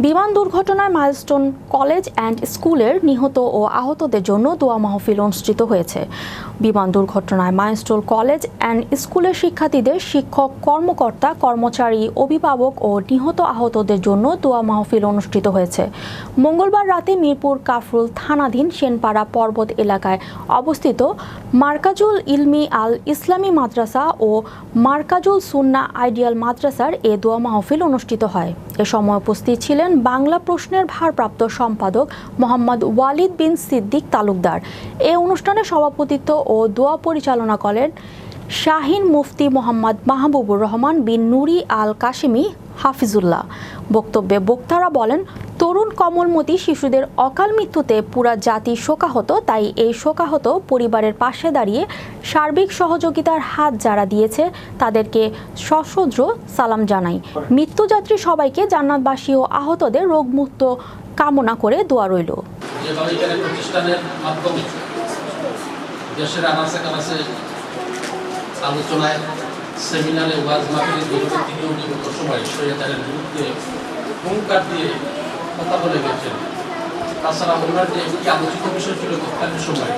বিমান দুর্ঘটনায় milestone college and স্কুলের নিহত ও আহতদের জন্য দোয়া মাহফিল অনুষ্ঠিত হয়েছে। বিমান দুর্ঘটনায় মাইলস্টোন কলেজ অ্যান্ড স্কুলের শিক্ষার্থীদের, শিক্ষক, কর্মকর্তা, কর্মচারী, অভিভাবক ও নিহত আহতদের জন্য দোয়া মাহফিল অনুষ্ঠিত হয়েছে। মঙ্গলবার রাতে মিরপুর কাফরুল থানাধীন সেনপাড়া পর্বত এলাকায় অবস্থিত মার্কাজুল ইলমি আল ইসলামী মাদ্রাসা ও মার্কাজুল সুন্নাহ আইডিয়াল মাদ্রাসার এ দোয়া মাহফিল অনুষ্ঠিত হয়। এ সময় উপস্থিত ছিলেন বাংলা প্রশ্নের ভারপ্রাপ্ত সম্পাদক মোহাম্মদ ওয়ালিদ বিন সিদ্দিক তালুকদার। এ অনুষ্ঠানে সভাপতিত্ব ও দোয়া পরিচালনা করেন শাহীন মুফতি মোহাম্মদ মাহবুবুর রহমান বিন নুরি আল কাশিমি হাফিজুল্লাহ। বক্তব্যে বক্তারা বলেন, তরুণ কমলমতি শিশুদের অকাল মৃত্যুতে পুরা জাতি শোকাহত। তাই এই শোকাহত পরিবারের পাশে দাঁড়িয়ে সার্বিক সহযোগিতার হাত যারা দিয়েছে তাদেরকে সশ্রদ্ধ সালাম জানাই। মৃত্যুযাত্রী সবাইকে জান্নাতবাসী ও আহতদের রোগমুক্ত কামনা করে দোয়া রইল। প্রতিষ্ঠানের মাধ্যমে দেশের আনাচে কানাচে আলোচনায়, সেমিনারে, ওয়াজ মাহফিলে দীর্ঘ সময় স্বৈরাচারের বিরুদ্ধে হুঙ্কার দিয়ে কথা বলে গেছেন। তাছাড়া ওনার যে একটি আলোচিত বিষয় ছিল তৎকালীন সময়